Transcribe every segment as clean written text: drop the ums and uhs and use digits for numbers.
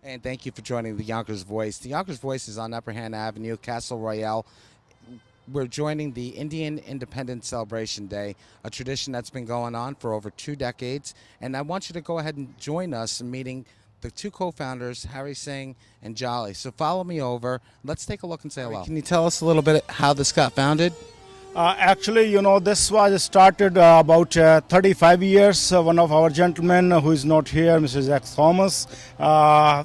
And thank you for joining the Yonkers Voice. The Yonkers Voice is on Upper Hand Avenue, Castle Royale. We're joining the Indian Independence Celebration Day, a tradition that's been going on for over 2 decades. And I want you to go ahead and join us in meeting the two co-founders, Harry Singh and Jolly. So follow me over. Let's take a look and say hello. Can you tell us a little bit how this got founded? Actually, this was started about 35 years. One of our gentlemen who is not here, Mrs. X. Thomas,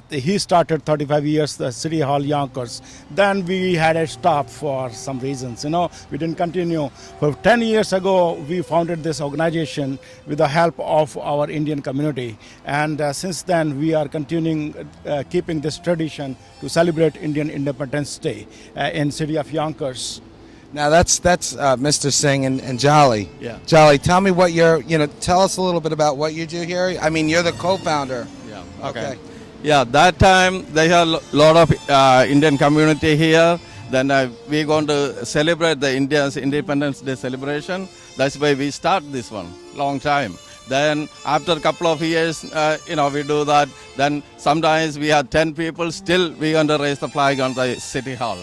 he started 35 years, the City Hall Yonkers. Then we had a stop for some reasons, we didn't continue. For 10 years ago, we founded this organization with the help of our Indian community. And since then, we are continuing, keeping this tradition to celebrate Indian Independence Day in City of Yonkers. Now that's Mr. Singh and Jolly. Yeah. Jolly, tell me what tell us a little bit about what you do here. I mean, you're the co-founder. Yeah. Okay. Yeah, that time they have a lot of Indian community here. Then we're going to celebrate the India's Independence Day celebration. That's why we start this one, long time. Then after a couple of years, we do that. Then sometimes we have 10 people, still we're going to raise the flag on the City Hall.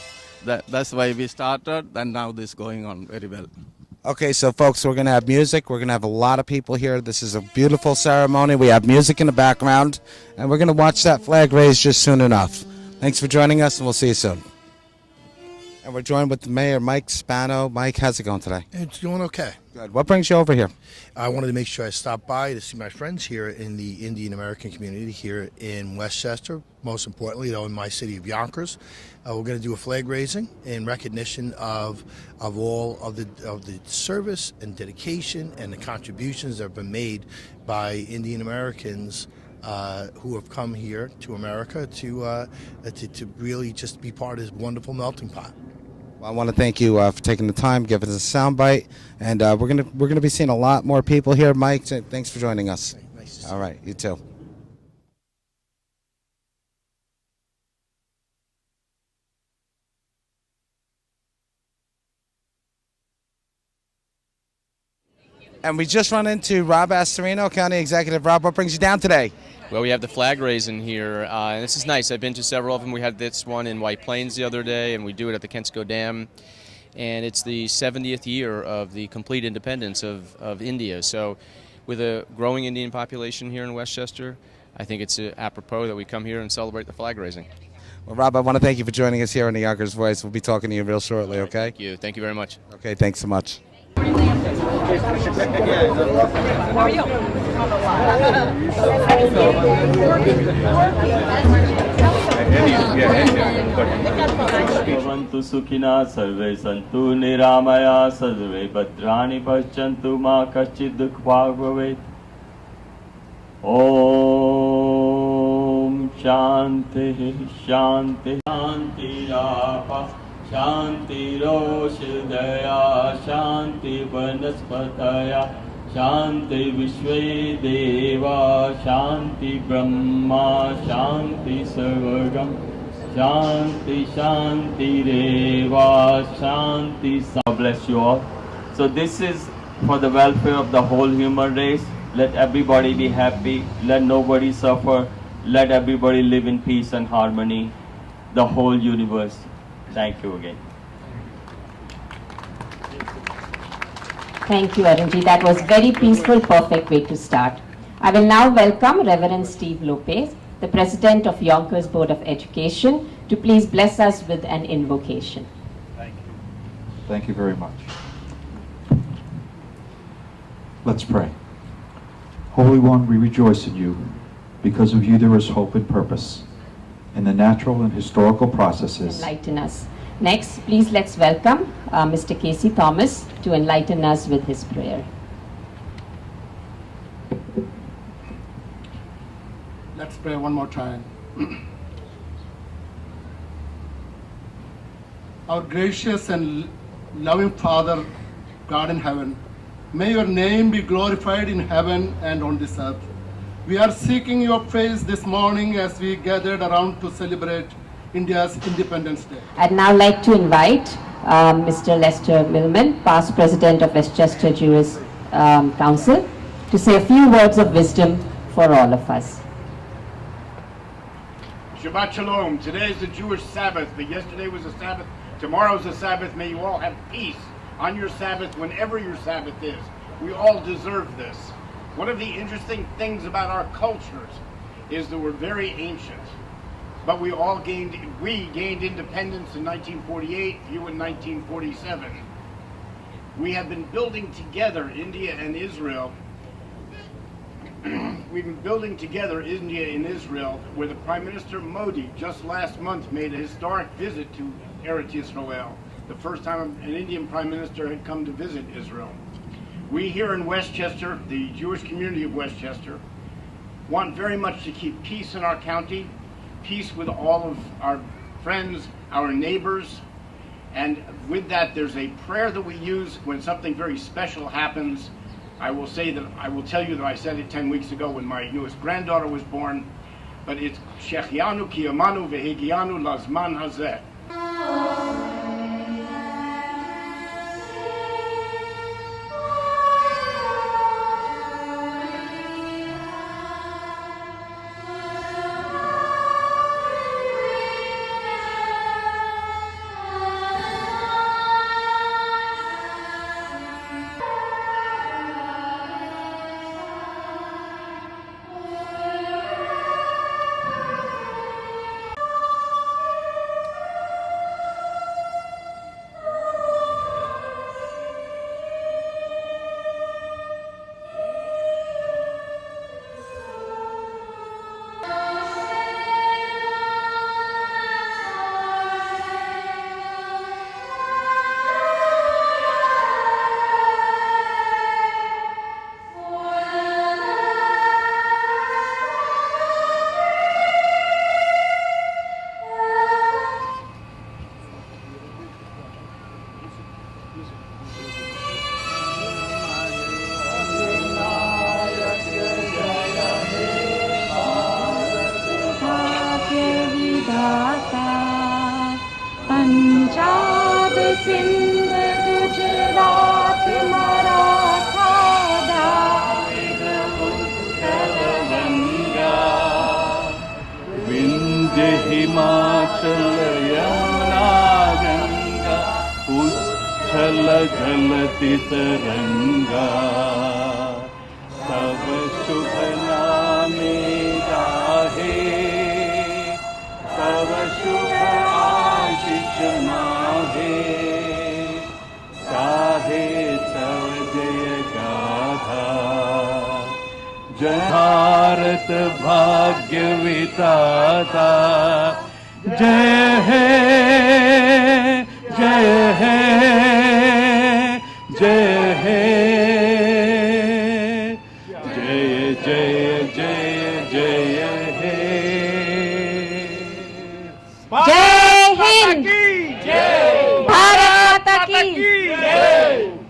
That's why we started, and now this is going on very well. Okay, so folks, we're going to have music. We're going to have a lot of people here. This is a beautiful ceremony. We have music in the background, and we're going to watch that flag raise just soon enough. Thanks for joining us, and we'll see you soon. And we're joined with the Mayor, Mike Spano. Mike, how's it going today? It's going okay. Good. What brings you over here? I wanted to make sure I stopped by to see my friends here in the Indian American community here in Westchester. Most importantly, though, in my city of Yonkers, we're going to do a flag raising in recognition of all of the service and dedication and the contributions that have been made by Indian Americans who have come here to America to really just be part of this wonderful melting pot. Well, I want to thank you for taking the time, giving us a soundbite, and we're gonna be seeing a lot more people here. Mike, thanks for joining us. Nice to see All right, you too. And we just run into Rob Astorino, County Executive. Rob, what brings you down today? Well, we have the flag raising here, and this is nice. I've been to several of them. We had this one in White Plains the other day, and we do it at the Kensico Dam. And it's the 70th year of the complete independence of India. So with a growing Indian population here in Westchester, I think it's apropos that we come here and celebrate the flag raising. Well, Rob, I want to thank you for joining us here on the Yonkers Voice. We'll be talking to you real shortly, okay? Thank you. Thank you very much. Okay, thanks so much. भवन्तु सुखिनः सर्वे सन्तु निरामया सर्वे भद्राणि पश्यन्तु मा कश्चित् दुःखभाग् भवेत्। ॐ शान्तिः शान्तिः शान्तिरापः शान्तिरोषधया शान्ति वनस्पतया शान्ति विश्वे देवा शान्ति ब्रह्मा शान्ति सर्वगम शान्ति शान्तिरेवा शान्ति. God bless you all. So this is for the welfare of the whole human race. Let everybody be happy. Let nobody suffer. Let everybody live in peace and harmony. The whole universe. Thank you again. Thank you, Arunji. That was very peaceful, perfect way to start. I will now welcome Reverend Steve Lopez, the President of Yonkers Board of Education, to please bless us with an invocation. Thank you. Thank you very much. Let's pray. Holy One, we rejoice in you. Because of you there is hope and purpose. In the natural and historical processes. Enlighten us. Next, please let's welcome Mr. Casey Thomas to enlighten us with his prayer. Let's pray one more time. Our gracious and loving Father, God in heaven, may your name be glorified in heaven and on this earth. We are seeking your face this morning as we gathered around to celebrate India's Independence Day. I'd now like to invite Mr. Lester Millman, past President of Westchester Jewish Council, to say a few words of wisdom for all of us. Shabbat Shalom. Today is the Jewish Sabbath, but yesterday was a Sabbath. Tomorrow's a Sabbath. May you all have peace on your Sabbath, whenever your Sabbath is. We all deserve this. One of the interesting things about our cultures is that we're very ancient, but we gained independence in 1948, you in 1947. We have been building together, India and Israel. We've been building together India and Israel, where the Prime Minister Modi just last month made a historic visit to Eretz Israel, the first time an Indian Prime Minister had come to visit Israel. We here in Westchester, the Jewish community of Westchester, want very much to keep peace in our county, peace with all of our friends, our neighbors, and with that there's a prayer that we use when something very special happens. I will tell you that I said it 10 weeks ago when my newest granddaughter was born, but it's Shechianu Kiyamanu Vehigianu Lazman Hazeh. Bharat भाग्य विधाता जय है जय है जय है जय जय जय जय है जय हिंद भारत माता की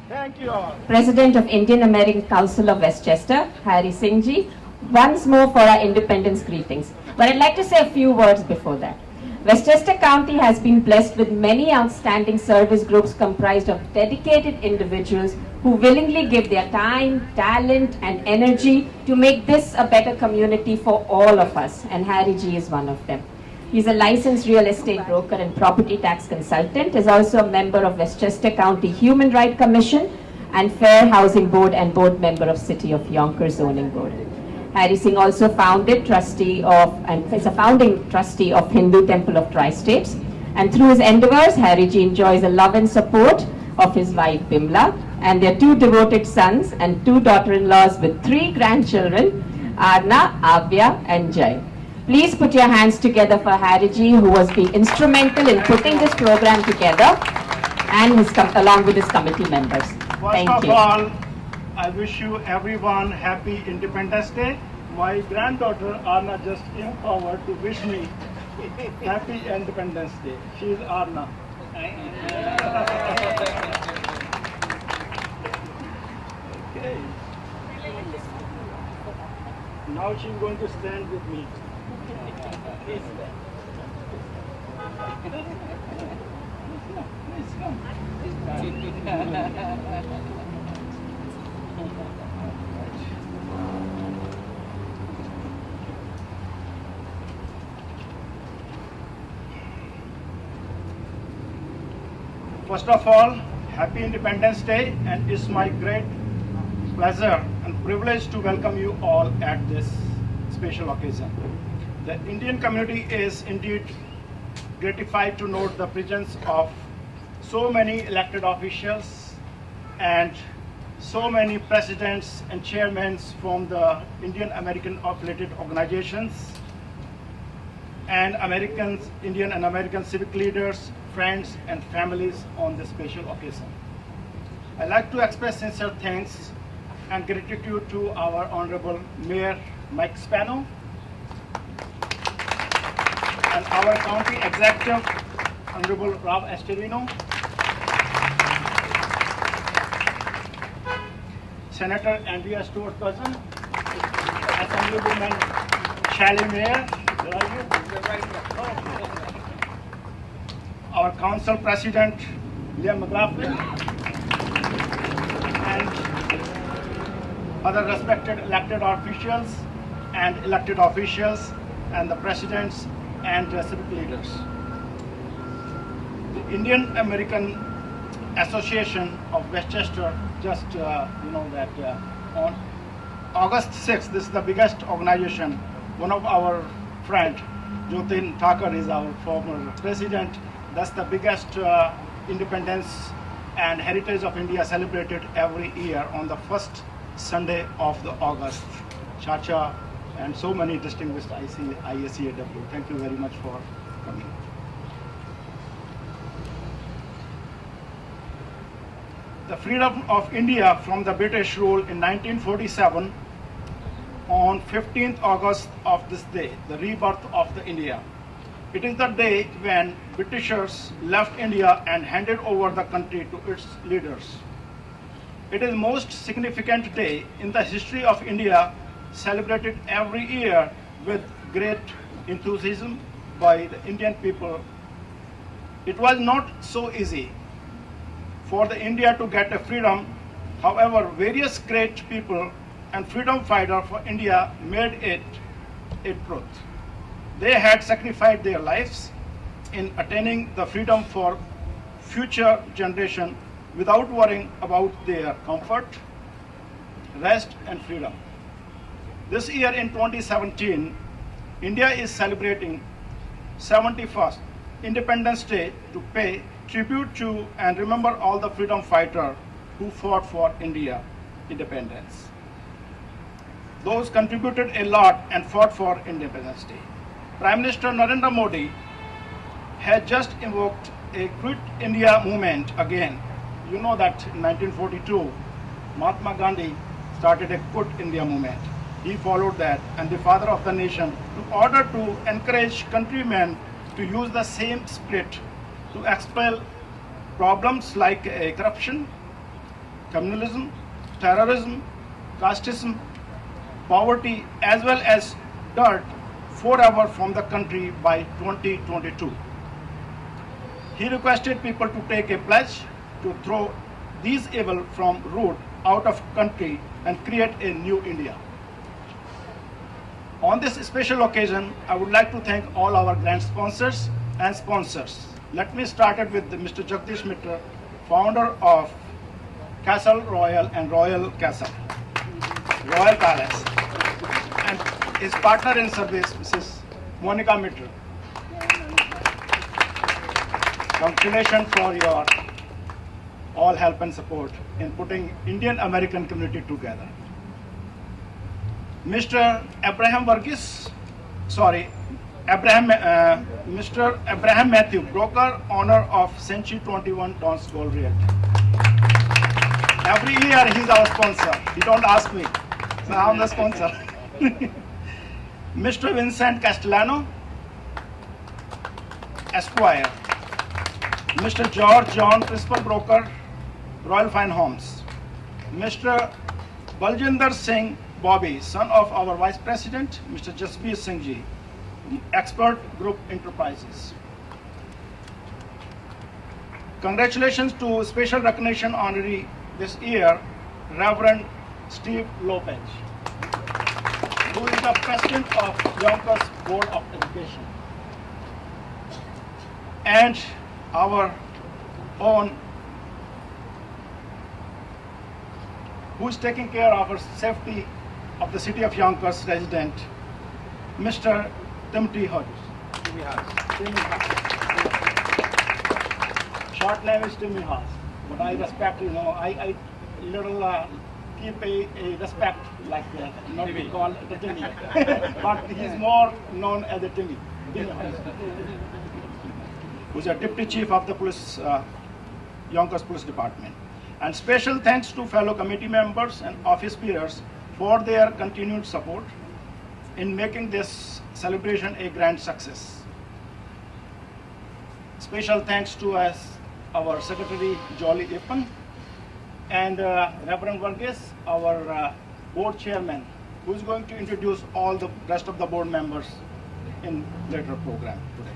Thank you all. President of Indian American Council of Westchester, Harry Singh ji, once more for our independence greetings. But I'd like to say a few words before that. Westchester County has been blessed with many outstanding service groups comprised of dedicated individuals who willingly give their time, talent and energy to make this a better community for all of us, and Harry ji is one of them. He's a licensed real estate broker and property tax consultant, is also a member of Westchester County Human Rights Commission and Fair Housing Board and board member of City of Yonkers Zoning Board. Harry Singh also founded trustee of, and is a founding trustee of Hindu Temple of Tri-States. And through his endeavors, Harry ji enjoys the love and support of his wife Bimla and their two devoted sons and two daughter-in-laws with 3 grandchildren, Arna, Avya and Jai. Please put your hands together for Harry ji, who was being instrumental in putting this program together and along with his committee members. Thank you. First of all, I wish you everyone happy Independence Day. My granddaughter Arna just came forward to wish me happy Independence Day. She is Arna. Okay. Now she's going to stand with me. Please stand. Please come. First of all, happy Independence Day, and it's my great pleasure and privilege to welcome you all at this special occasion. The Indian community is indeed gratified to note the presence of so many elected officials and so many presidents and chairmen from the Indian American affiliated organizations and Indian and American civic leaders, friends and families on this special occasion. I'd like to express sincere thanks and gratitude to our Honorable Mayor Mike Spano and our County Executive Honorable Rob Astorino, Senator Andrea Stewart cousin, Assemblywoman Shally Mayer, our Council President McLaughlin, and other respected elected officials and the presidents and civic leaders. The Indian American Association of Westchester just, on August 6th, this is the biggest organization. One of our friend, Jotin Thakur, is our former president. That's the biggest independence and heritage of India celebrated every year on the first Sunday of the August. Chacha and so many distinguished IACAW. Thank you very much for coming. The freedom of India from the British rule in 1947, on 15th August of this day, the rebirth of the India. It is the day when Britishers left India and handed over the country to its leaders. It is the most significant day in the history of India, celebrated every year with great enthusiasm by the Indian people. It was not so easy for the India to get a freedom. However, various great people and freedom fighters for India made it a truth. They had sacrificed their lives in attaining the freedom for future generation without worrying about their comfort, rest and freedom. This year in 2017, India is celebrating 71st Independence Day to pay tribute to and remember all the freedom fighters who fought for India independence. Those contributed a lot and fought for Independence Day. Prime Minister Narendra Modi had just invoked a Quit India movement again. You know that in 1942, Mahatma Gandhi started a Quit India movement. He followed that, and the father of the nation, in order to encourage countrymen to use the same spirit to expel problems like corruption, communalism, terrorism, casteism, poverty, as well as dirt forever from the country by 2022. He requested people to take a pledge to throw these evil from root out of country and create a new India. On this special occasion, I would like to thank all our grant sponsors and sponsors. Let me start it with Mr. Jagdish Mitra, founder of Castle Royale and Royal Castle, Royal Palace, and his partner in service, Mrs. Monica Mitra. Congratulations for your all help and support in putting Indian American community together. Mr. Mr. Abraham Matthew, broker, owner of Century 21 Dons Gold Realty. Every year he's our sponsor. He don't ask me, so I'm the sponsor. Mr. Vincent Castellano, Esquire. Mr. George John, principal broker, Royal Fine Homes. Mr. Baljinder Singh Bobby, son of our Vice President, Mr. Jasbir Singh Ji, Expert Group Enterprises. Congratulations to special recognition honoree this year, Reverend Steve Lopez, who is the President of Yonkers Board of Education. And our own who is taking care of our safety of the city of Yonkers resident, Mr. Timothy Hodges. Short name is Timmy Haas, but I respect, I little keep a respect like that, not to call the Timmy, but he's more known as the Timmy. Who's a deputy chief of the police, Yonkers Police Department. And special thanks to fellow committee members and office peers for their continued support in making this celebration a grand success. Special thanks to our Secretary Jolly Eapen and Reverend Varghese, our board chairman, who is going to introduce all the rest of the board members in later program today.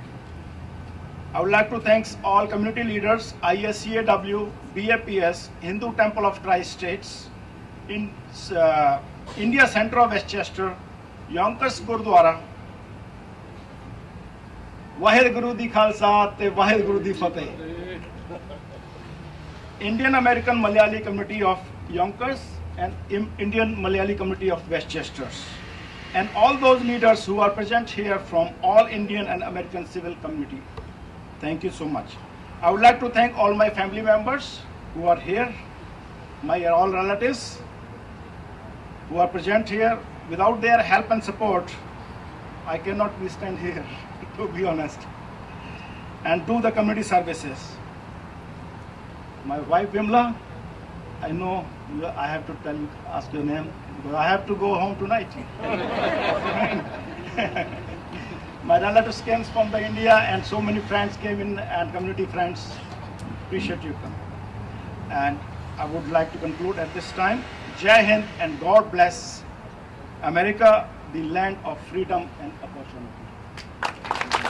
I would like to thank all community leaders, ISCAW, BAPS, Hindu Temple of Tri-States, in India Center of Westchester, Yonkers Gurdwara, Waheguru Di Khalsa te Waheguru Di Fateh, Indian American Malayali Community of Yonkers and Indian Malayali Community of Westchester, and all those leaders who are present here from all Indian and American civil community. Thank you so much. I would like to thank all my family members who are here, my all relatives who are present here. Without their help and support, I cannot be stand here, to be honest, and do the community services. My wife Vimla, I know I have to ask your name, because I have to go home tonight. My relatives came from the India, and so many friends came in, and community friends. Appreciate you coming. And I would like to conclude at this time. Jai Hind and God bless America, the land of freedom and opportunity.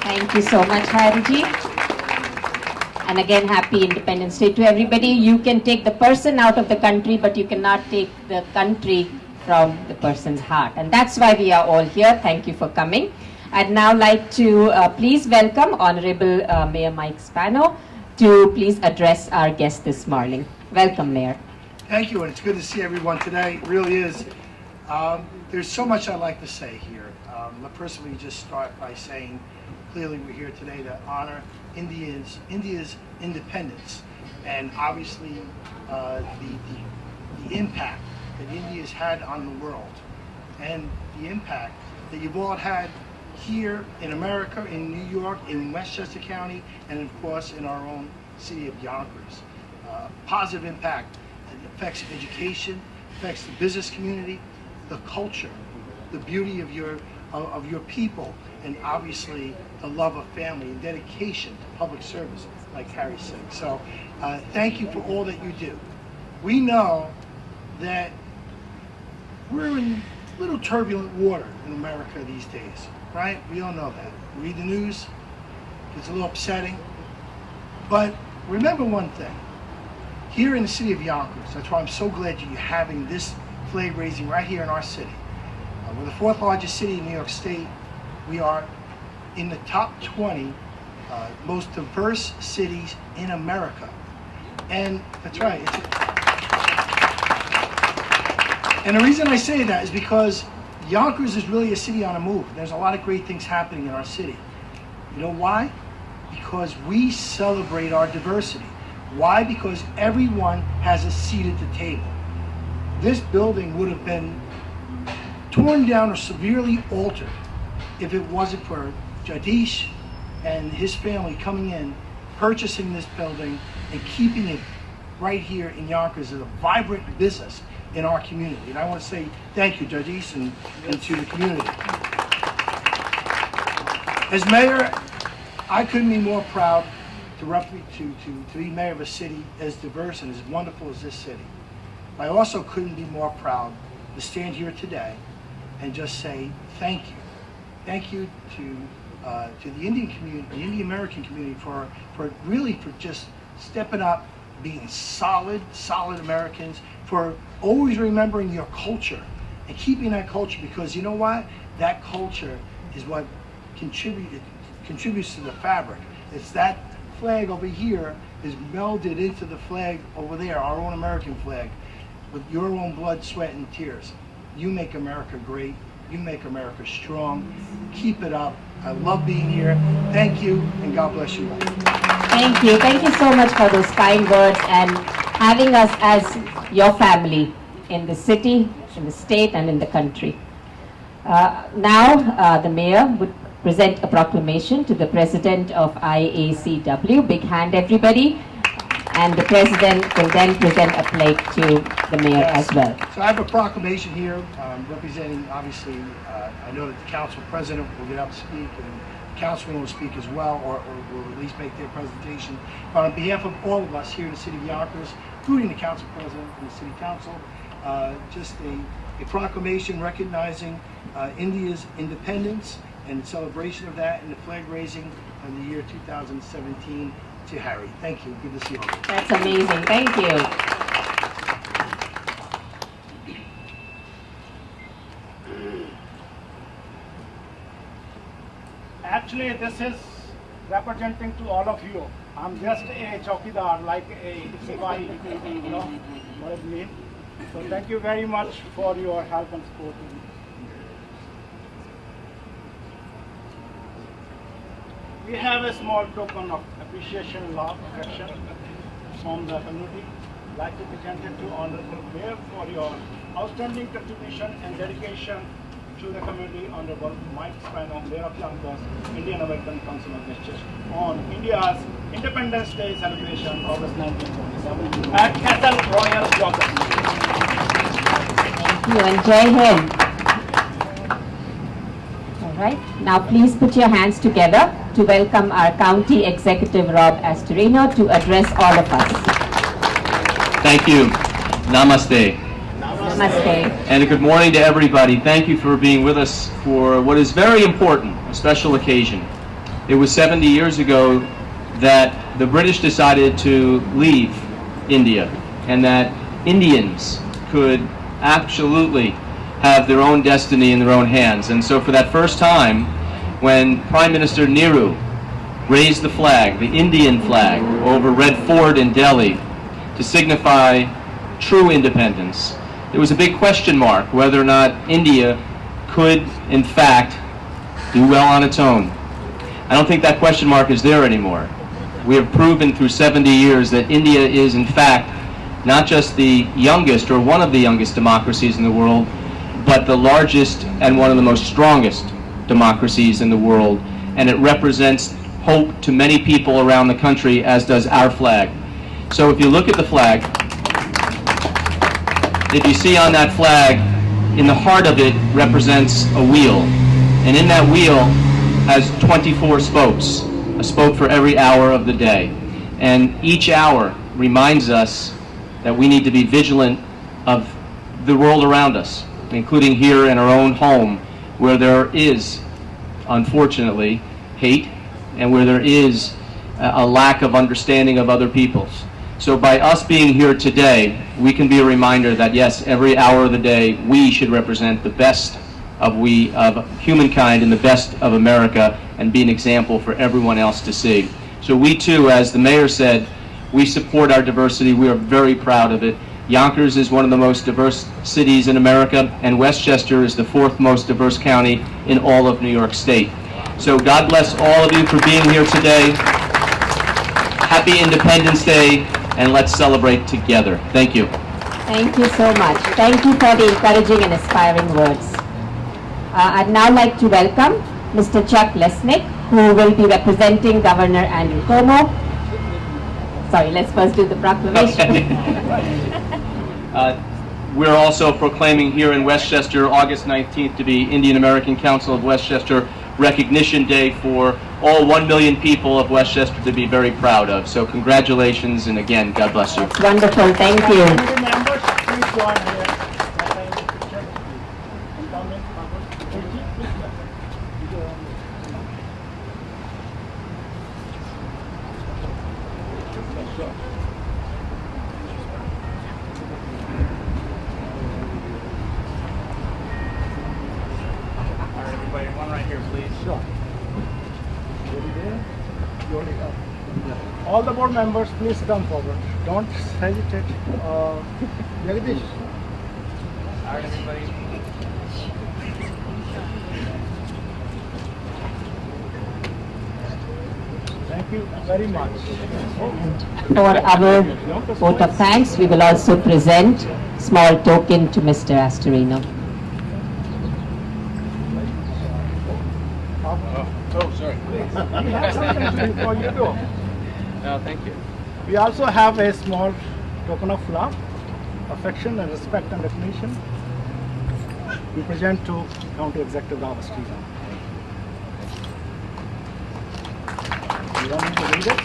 Thank you so much, Hariji. And again, happy Independence Day to everybody. You can take the person out of the country, but you cannot take the country from the person's heart. And that's why we are all here. Thank you for coming. I'd now like to please welcome Honorable Mayor Mike Spano to please address our guest this morning. Welcome, Mayor. Thank you, and it's good to see everyone today. It really is. There's so much I'd like to say here. But personally, just start by saying, clearly we're here today to honor India's independence, and obviously the impact that India's had on the world, and the impact that you've all had here in America, in New York, in Westchester County, and of course in our own city of Yonkers. Positive impact that affects education, affects the business community, the culture, the beauty of your people, and obviously the love of family and dedication to public service, like Harry said. So thank you for all that you do. We know that we're in little turbulent water in America these days, right? We all know that. Read the news, it's a little upsetting. But remember one thing, here in the city of Yonkers, that's why I'm so glad you're having this flag raising right here in our city. We're the fourth largest city in New York State. We are in the top 20 most diverse cities in America. And that's right. And the reason I say that is because Yonkers is really a city on a move. There's a lot of great things happening in our city. You know why? Because we celebrate our diversity. Why? Because everyone has a seat at the table. This building would have been torn down or severely altered if it wasn't for Jadish and his family coming in, purchasing this building, and keeping it right here in Yonkers as a vibrant business in our community. And I want to say thank you, Jadish, and to the community. As mayor, I couldn't be more proud to be mayor of a city as diverse and as wonderful as this city. I also couldn't be more proud to stand here today and just say thank you. Thank you to the Indian community, the Indian American community for just stepping up, being solid Americans, for always remembering your culture and keeping that culture, because you know what? That culture is what contributes to the fabric. It's that flag over here is melded into the flag over there, our own American flag. with your own blood, sweat, and tears. You make America great. You make America strong. Keep it up. I love being here. Thank you, and God bless you all. Thank you. Thank you so much for those kind words and having us as your family in the city, in the state, and in the country. Now, the mayor would present a proclamation to the president of IACW. Big hand, everybody. And the president will then present a plaque to the mayor as well. So I have a proclamation here representing, obviously, I know that the council president will get up to speak, and the councilman will speak as well, or will at least make their presentation. But on behalf of all of us here in the city of Yonkers, including the council president and the city council, just a proclamation recognizing India's independence and the celebration of that, and the flag raising of the year 2017 to Harry. Thank you. Good to see you all. That's amazing. Thank you. Actually, this is representing to all of you. I'm just a chowkidar, like a sipahi, you know what it means. So thank you very much for your help and support. We have a small token of appreciation, love, affection from the community. I'd like to present it to Honorable Mayor for your outstanding contribution and dedication to the community. Honorable Mike Spano, Mayor of Yonkers, Indian American Council of Westchester, on India's Independence Day celebration, August 1947, at Castle Royale, Yonkers. Thank you, and Jai Hind. All right, now please put your hands together to welcome our County Executive Rob Astorino to address all of us. Thank you. Namaste. Namaste. And good morning to everybody. Thank you for being with us for what is very important, a special occasion. It was 70 years ago that the British decided to leave India, and that Indians could absolutely have their own destiny in their own hands. And so for that first time, when Prime Minister Nehru raised the flag, the Indian flag, over Red Fort in Delhi to signify true independence, there was a big question mark whether or not India could, in fact, do well on its own. I don't think that question mark is there anymore. We have proven through 70 years that India is, in fact, not just the youngest or one of the youngest democracies in the world, but the largest and one of the most strongest democracies in the world, and it represents hope to many people around the country, as does our flag. So if you look at the flag, if you see on that flag, in the heart of it represents a wheel, and in that wheel has 24 spokes, a spoke for every hour of the day, and each hour reminds us that we need to be vigilant of the world around us, including here in our own home, where there is, unfortunately, hate, and where there is a lack of understanding of other peoples. So by us being here today, we can be a reminder that yes, every hour of the day, we should represent the best of humankind and the best of America, and be an example for everyone else to see. So we too, as the mayor said, we support our diversity. We are very proud of it. Yonkers is one of the most diverse cities in America, and Westchester is the fourth most diverse county in all of New York State. So God bless all of you for being here today. Happy Independence Day, and let's celebrate together. Thank you. Thank you so much. Thank you for the encouraging and inspiring words. I'd now like to welcome Mr. Chuck Lesnick, who will be representing Governor Andrew Cuomo. Sorry, let's first do the proclamation. We're also proclaiming here in Westchester, August 19th, to be Indian American Council of Westchester Recognition Day for all 1 million people of Westchester to be very proud of. So congratulations, and again, God bless you. That's wonderful. Thank you. Members, please join here. One right here, please. Sure. All the board members, please come forward. Don't hesitate. Jagdish. Thank you very much. For our vote of thanks, we will also present small token to Mr. Astorino. Oh, sorry. We have something for you too. No, thank you. We also have a small token of love, affection, and respect and recognition. We present to County Executive of Astorino. You want me to read it?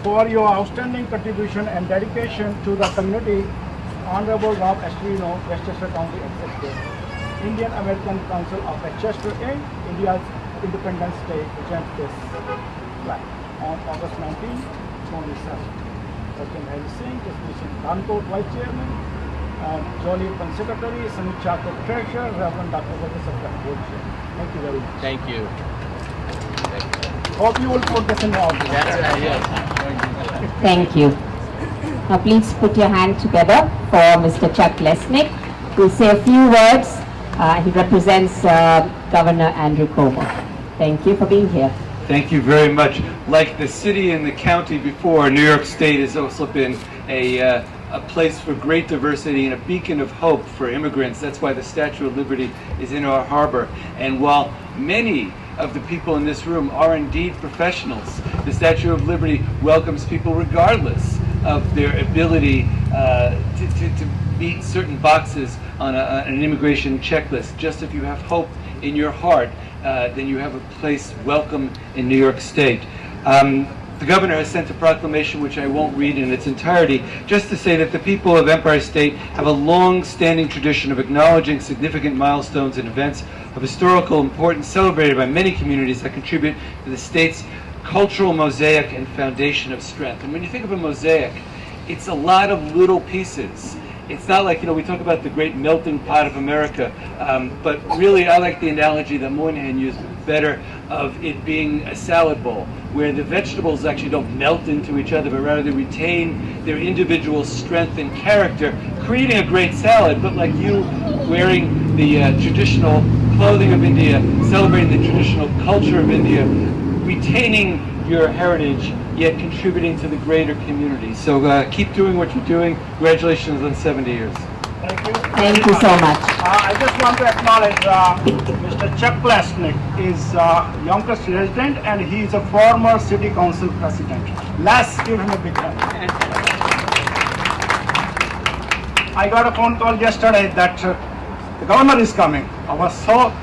For your outstanding contribution and dedication to the community, Honorable Rob Astorino, Westchester County Executive, Indian American Council of Westchester Inc., India's Independence Day, presents this plaque on August 19, 2027. Dr. Harry Singh, Distinguished Danko, Vice Chairman, and Jolly Eapen Secretary, Sunil Chakra, Treasurer, Reverend Dr. Vatisapta, Board Chair. Thank you very much. Thank you. Hope you will put this in order. That's right, yes. Thank you. Now please put your hand together for Mr. Chuck Lesnick, who will say a few words. He represents Governor Andrew Cuomo. Thank you for being here. Thank you very much. Like the city and the county before, New York State has also been a place for great diversity and a beacon of hope for immigrants. That's why the Statue of Liberty is in our harbor. And while many of the people in this room are indeed professionals, the Statue of Liberty welcomes people regardless of their ability to meet certain boxes on an immigration checklist. Just if you have hope in your heart, then you have a place welcome in New York State. The governor has sent a proclamation, which I won't read in its entirety, just to say that the people of Empire State have a long-standing tradition of acknowledging significant milestones and events of historical importance celebrated by many communities that contribute to the state's cultural mosaic and foundation of strength. And when you think of a mosaic, it's a lot of little pieces. It's not like, we talk about the great melting pot of America, but really I like the analogy that Moynihan used better of it being a salad bowl, where the vegetables actually don't melt into each other, but rather they retain their individual strength and character, creating a great salad, but like you wearing the traditional clothing of India, celebrating the traditional culture of India, retaining your heritage, yet contributing to the greater community. So keep doing what you're doing. Congratulations on 70 years. Thank you. Thank you so much. I just want to acknowledge Mr. Chuck Lesnick is Yonkers resident and he is a former city council president. Let's give him a big hand. I got a phone call yesterday that the governor is coming. I was so...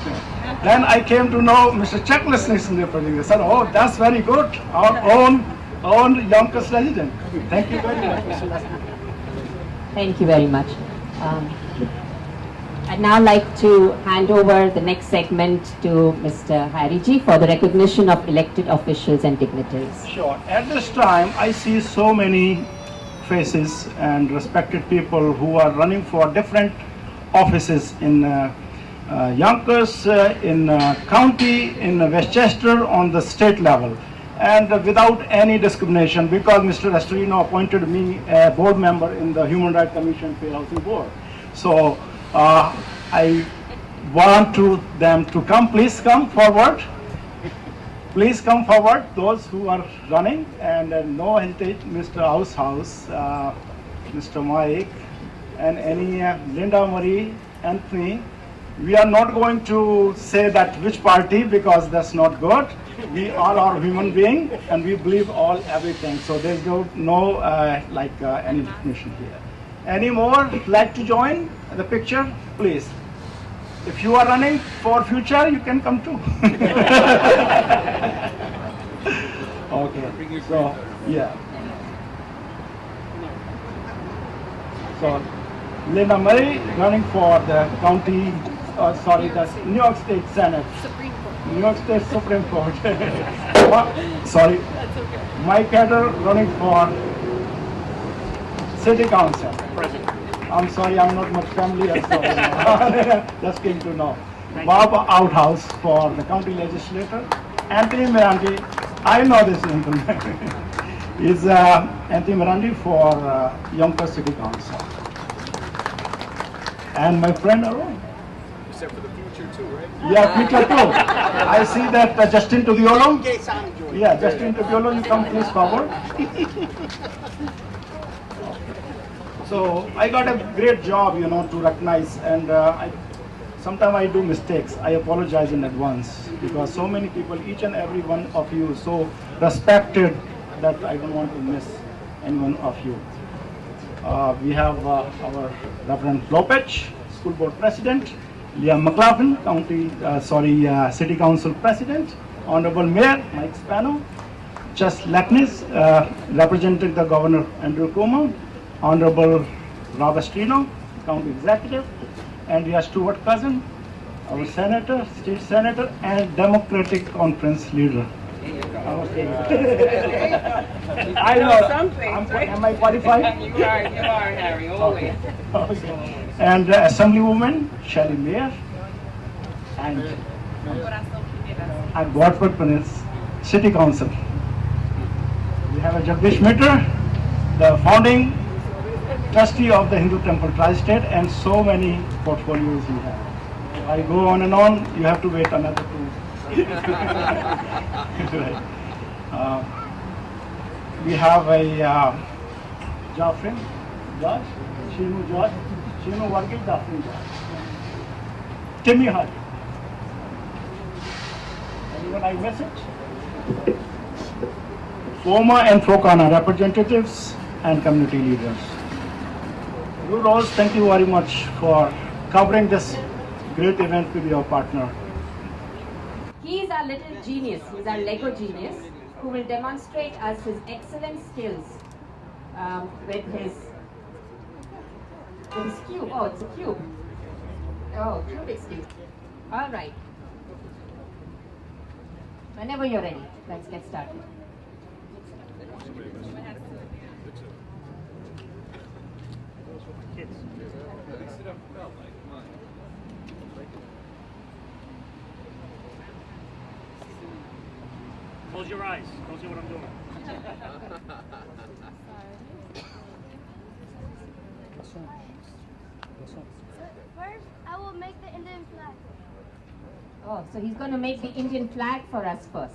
Then I came to know Mr. Chuck Lesnick is in the project. I said, oh, that's very good. Our own Yonkers resident. Thank you very much, Mr. Lesnick. Thank you very much. I'd now like to hand over the next segment to Mr. Hariji for the recognition of elected officials and dignitaries. Sure. At this time, I see so many faces and respected people who are running for different offices in Yonkers, in county, in Westchester, on the state level. And without any discrimination, because Mr. Astorino appointed me a board member in the Human Rights Commission Fair Housing Board. So I want them to come. Please come forward. Please come forward, those who are running, and no hesitate, Mr. House, Mr. Mike, and any Linda Marie, Anthony. We are not going to say that which party, because that's not good. We all are human beings and we believe everything. So there's no any definition here. Any more like to join the picture? Please. If you are running for future, you can come too. Okay. So yeah. So Linda Murray running for the county. The New York State Senate. Supreme Court. New York State Supreme Court. Sorry. That's okay. Mike Hatter running for City Council. President. I'm sorry, I'm not much familiar, so just came to know. Bob Outhouse for the county legislator. Anthony Mirandi I know this gentleman. He's Anthony Mirandi for Yonkers City Council. And my friend Arun. Except for the future too, right? Yeah, future too. I see that Justin Tudiolo. Yeah, Justin Tudiolo, you come please forward. So I got a great job, to recognize, and sometimes I do mistakes. I apologize in advance because so many people, each and every one of you, is so respected that I don't want to miss any one of you. We have our Reverend Lopez, School Board President, Liam McLaughlin, City Council President, Honorable Mayor Mike Spano, Just Lackness, representing the Governor Andrew Cuomo, Honorable Rob Astorino, County Executive, and your Stuart Cousin, our Senator, State Senator, and Democratic Conference Leader. I know. Am I qualified? You are, Harry, always. Okay. And Assemblywoman Shelley Mayer and Godford Prince, City Council. We have a Jagdish Mitra, the founding trustee of the Hindu Temple Tri-State, and so many portfolios we have. I go on and on, you have to wait another 2. Right. We have a Joffrey, George, Shinu Varghese, Joffrey George, Timmy Hart. Anyone I miss it? FOMA and FOCANA representatives and community leaders. Lou Rose, thank you very much for covering this great event with your partner. He is our little genius, he's our Lego genius, who will demonstrate us his excellent skills with his cube. Oh, it's a cube. Oh, Rubik's cube. All right. Whenever you're ready, let's get started. Close your eyes. Don't see what I'm doing. First, I will make the Indian flag. Oh, so he's going to make the Indian flag for us first.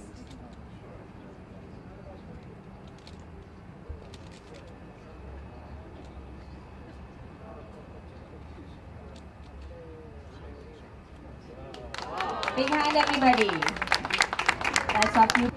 Big hand, everybody. That's up you.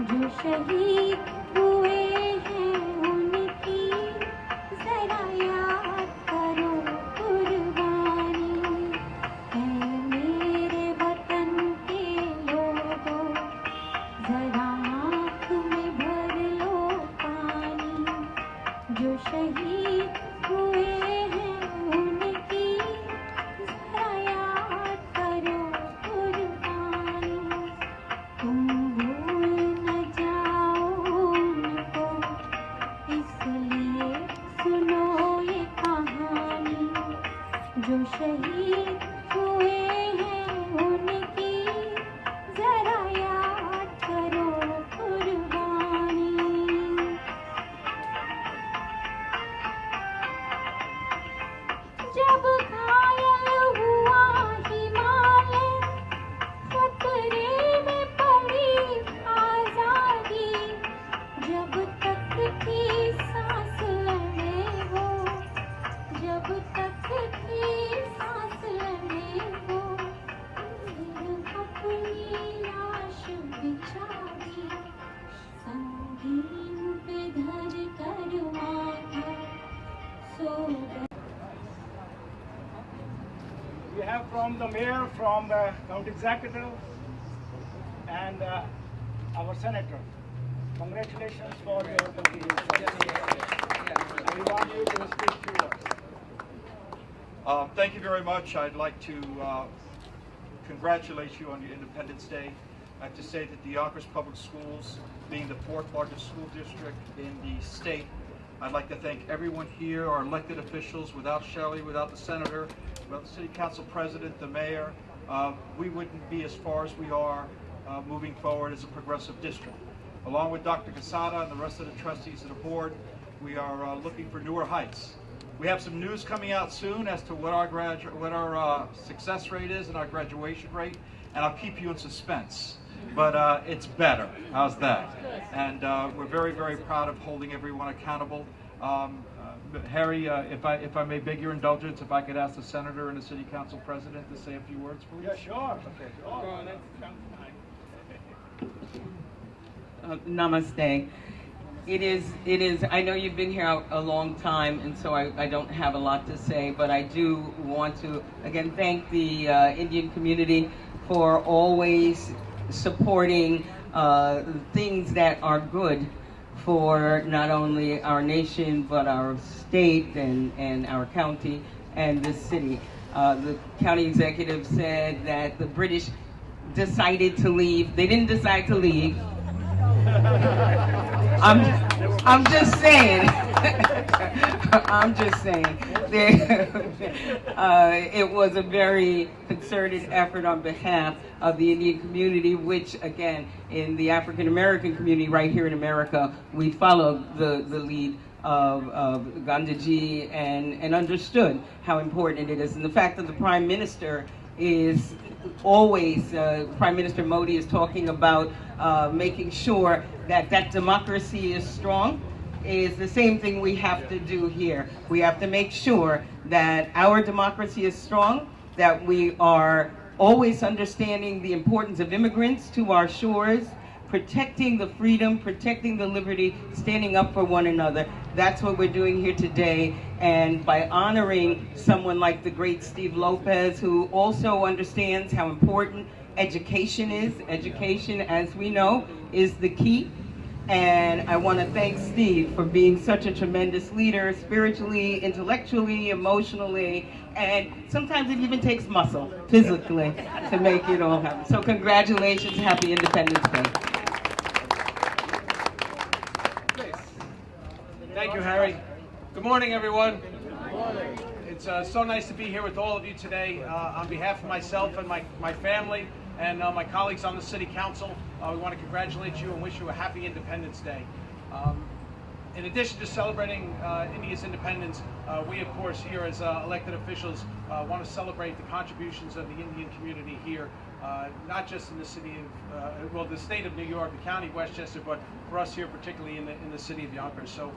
जो शहीद हुए हैं जरा आँख में भर लो पानी जो शहीद हुए हैं उनकी जरा याद करो कुर्बानी तुम भूल न जाओ उनको इसलिए सुनो ये कहानी जो शहीद हुए हैं उनकी जरा याद करो कुर्बानी जब घायल हुआ हिमालय खतरे में पड़ी आजादी जब तक थी सांस लड़े वो जब तक थी सांस लड़े वो अपनी लाश बिछा दी संगीन पे धर कर माथा सो गए We have from the mayor, from the county executive, and our senator. Congratulations for your continued success. We want you to speak to us. Thank you very much. I'd like to congratulate you on your Independence Day. I have to say that the Yonkers Public Schools, being the 4th largest school district in the state, I'd like to thank everyone here, our elected officials. Without Shelley, without the senator, without the city council president, the mayor, we wouldn't be as far as we are moving forward as a progressive district. Along with Dr. Casada and the rest of the trustees of the board, we are looking for newer heights. We have some news coming out soon as to what our success rate is and our graduation rate, and I'll keep you in suspense. But it's better. How's that? And we're very, very proud of holding everyone accountable. Harry, if I may beg your indulgence, if I could ask the senator and the city council president to say a few words, please. Yeah, sure. Okay. Namaste. It is, I know you've been here a long time, and so I don't have a lot to say, but I do want to, again, thank the Indian community for always supporting things that are good for not only our nation, but our state and our county and the city. The county executive said that the British decided to leave. They didn't decide to leave. I'm just saying. I'm just saying. It was a very concerted effort on behalf of the Indian community, which, again, in the African American community right here in America, we followed the lead of Gandhiji and understood how important it is. And the fact that the Prime Minister is always, Prime Minister Modi is talking about making sure that democracy is strong, is the same thing we have to do here. We have to make sure that our democracy is strong, that we are always understanding the importance of immigrants to our shores, protecting the freedom, protecting the liberty, standing up for one another. That's what we're doing here today. And by honoring someone like the great Steve Lopez, who also understands how important education is. Education, as we know, is the key. And I want to thank Steve for being such a tremendous leader, spiritually, intellectually, emotionally, and sometimes it even takes muscle, physically, to make it all happen. So congratulations, happy Independence Day. Thank you, Harry. Good morning, everyone. Good morning. It's so nice to be here with all of you today. On behalf of myself and my family and my colleagues on the City Council, we want to congratulate you and wish you a happy Independence Day. In addition to celebrating India's independence, we, of course, here as elected officials want to celebrate the contributions of the Indian community here, not just in the city of, well, the state of New York, the county of Westchester, but for us here, particularly in the city of Yonkers. So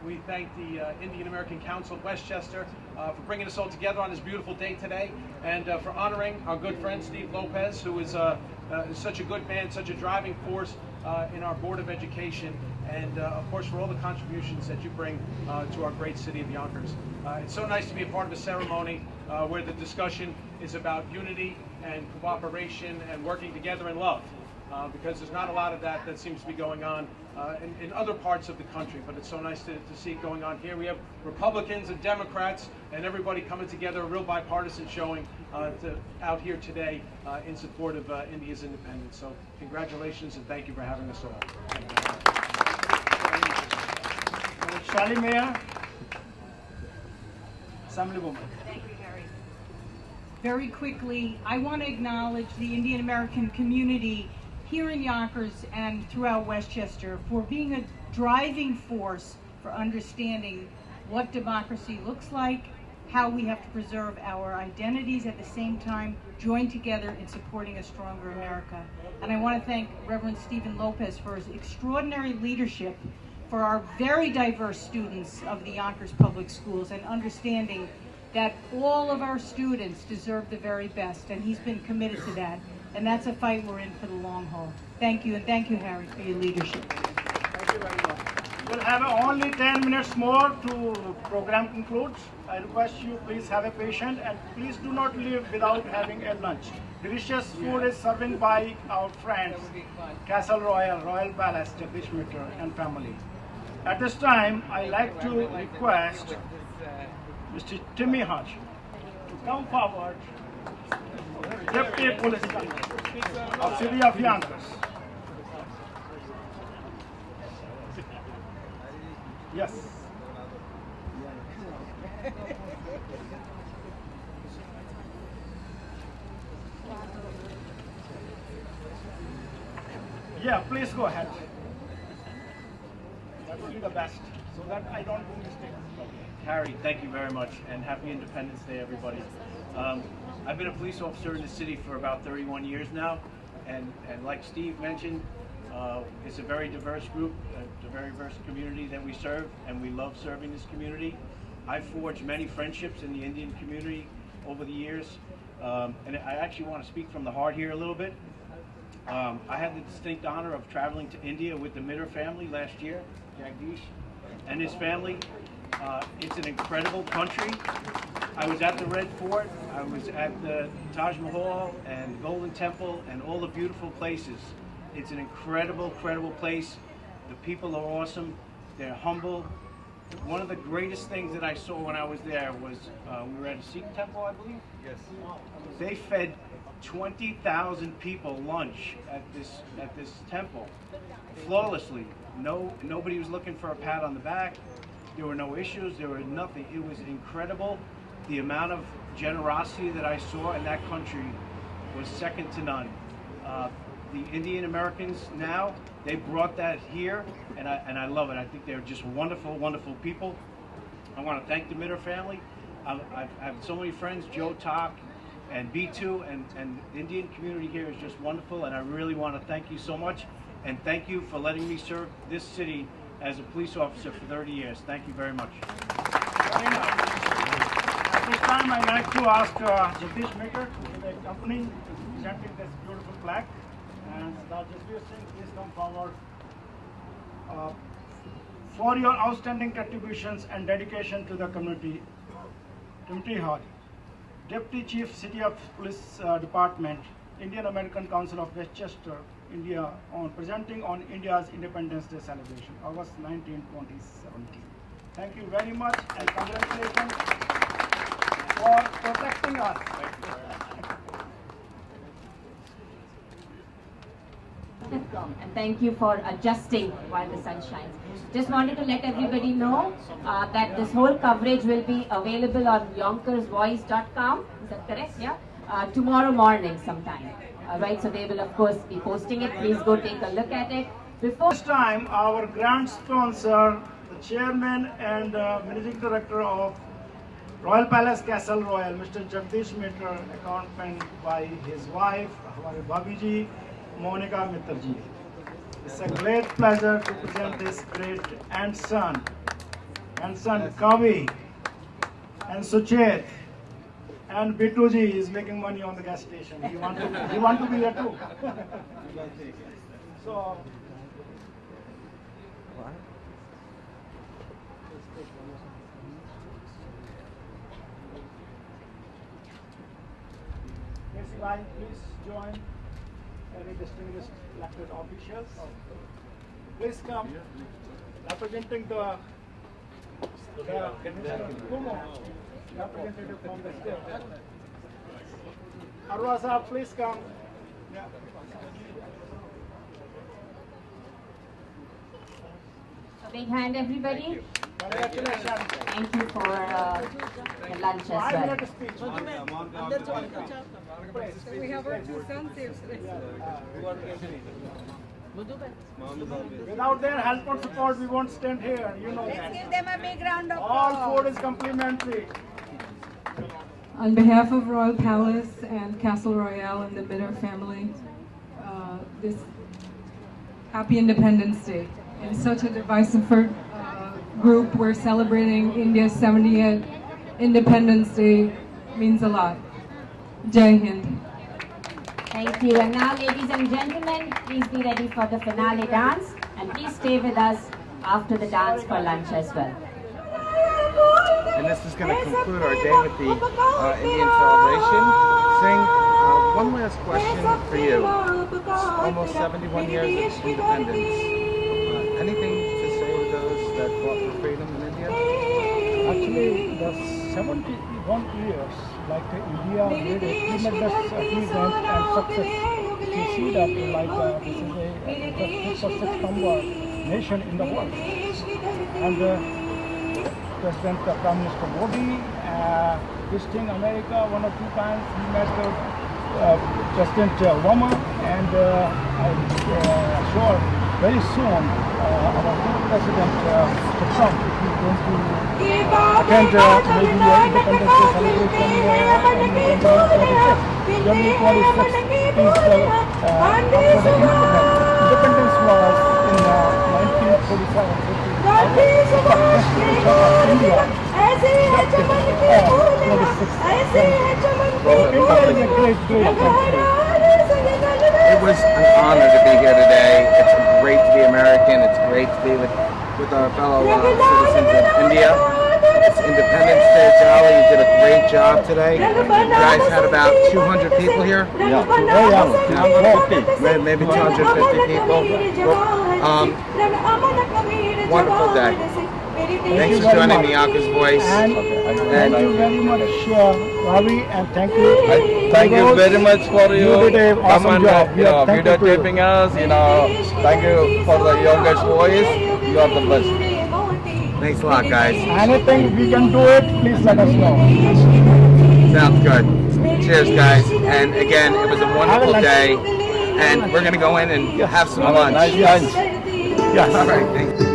we thank the Indian American Council of Westchester for bringing us all together on this beautiful day today, and for honoring our good friend Steve Lopez, who is such a good man, such a driving force in our Board of Education, and of course for all the contributions that you bring to our great city of Yonkers. It's so nice to be a part of a ceremony where the discussion is about unity and cooperation and working together in love. because there's not a lot of that seems to be going on in other parts of the country, but it's so nice to see it going on here. We have Republicans and Democrats and everybody coming together, a real bipartisan showing out here today in support of India's independence. So congratulations and thank you for having us all. Shally Mayor, Assemblywoman. Thank you, Harry. Very quickly, I want to acknowledge the Indian American community here in Yonkers and throughout Westchester for being a driving force for understanding what democracy looks like, how we have to preserve our identities at the same time, join together in supporting a stronger America. And I want to thank Reverend Stephen Lopez for his extraordinary leadership for our very diverse students of the Yonkers Public Schools and understanding that all of our students deserve the very best, and he's been committed to that. And that's a fight we're in for the long haul. Thank you, and thank you, Harry, for your leadership. Thank you very much. We'll have only 10 minutes more to program concludes. I request you please have a patient and please do not leave without having a lunch. Delicious food is serving by our friends, Castle Royale, Royal Palace, Jagdish Mitra and family. At this time, I'd like to request Mr. Timmy Hodge to come forward, Deputy Police Commissioner of City of Yonkers. Yes. Yeah, please go ahead. That will be the best, so that I don't do mistakes. Harry, thank you very much, and happy Independence Day, everybody. I've been a police officer in the city for about 31 years now, and like Steve mentioned, it's a very diverse group, a very diverse community that we serve, and we love serving this community. I've forged many friendships in the Indian community over the years, and I actually want to speak from the heart here a little bit. I had the distinct honor of traveling to India with the Mitter family last year, Jagdish and his family. It's an incredible country. I was at the Red Fort, I was at the Taj Mahal and Golden Temple and all the beautiful places. It's an incredible, incredible place. The people are awesome, they're humble. One of the greatest things that I saw when I was there was, we were at a Sikh temple, I believe? Yes. They fed 20,000 people lunch at this temple, flawlessly. Nobody was looking for a pat on the back. There were no issues, there were nothing. It was incredible. The amount of generosity that I saw in that country was second to none. The Indian Americans now, they brought that here, and I love it. I think they're just wonderful, wonderful people. I want to thank the Mitter family. I have so many friends, Joe Talk and B2, and the Indian community here is just wonderful, and I really want to thank you so much, and thank you for letting me serve this city as a police officer for 30 years. Thank you very much. At this time, I'd like to ask Jagdish Mitra to the company presenting this beautiful plaque. And Jagdish Singh, please come forward. For your outstanding contributions and dedication to the community, Timothy Hall, Deputy Chief City of Police Department, Indian American Council of Westchester, India, on presenting on India's Independence Day celebration, August 19, 2017. Thank you very much and congratulations for protecting us. And thank you for adjusting while the sun shines. Just wanted to let everybody know that this whole coverage will be available on YonkersVoice.com. Is that correct? Yeah. Tomorrow morning sometime. Right, so they will of course be posting it. Please go take a look at it. Before this time, our grand sponsor, the chairman and managing director of Royal Palace Castle Royale, Mr. Jagdish Mitra, accompanied by his wife, our Bhabiji, Monica Mitraji. It's a great pleasure to present this great and son Kavi and Suchet. And Bituji is making money on the gas station. He want to be there too. So, next line, please join. Very distinguished elected officials. Please come. Representing the representative from the state. Arwa Sahab, please come. Yeah. A big hand, everybody. Congratulations. Thank you for the lunch as well. 5-minute speech. We have our two sons here. Without their help and support, we won't stand here. You know Let's that. give them a big round of All applause. food is complimentary. On behalf of Royal Palace and Castle Royale and the Bitter family, this happy Independence Day. In such a divisive group, we're celebrating India's 70th Independence Day. Means a lot. Jai Hind. Thank you. And now, ladies and gentlemen, please be ready for the finale dance. And please stay with us after the dance for lunch as well. And this is going to conclude our day with the Indian celebration. Singh, one last question for you. It's almost 71 years of independence. Anything to say to those that fought for freedom in India? Actually, the 71 years, like India made a tremendous achievement and success. You see that like this is the 5th or 6th number nation in the world. And President Prime Minister Modi visiting America 1 or 2 times. He met President Obama, and I'm sure very soon our new President Trump is going to attend maybe Independence Day celebration January 26th is after the independence was in 1947. It was an honor to be here today. It's great to be American. It's great to be with our fellow citizens of India. It's Independence Day, Jolly. You did a great job today. You guys had about 200 people here? Yeah. Maybe 250 people. Wonderful day. Thanks for joining me, Yonkers Voice. And thank you very much, Ravi, and thank you. Thank you very much for You did an awesome job. video taping us. Thank you for the Yonkers Voice. You are the best. Thanks a lot, guys. Anything we can do it, please let us know. Sounds good. Cheers, guys. And again, it was a wonderful day. And we're going to go in and have some lunch. Nice lunch. Yes. All right, thanks.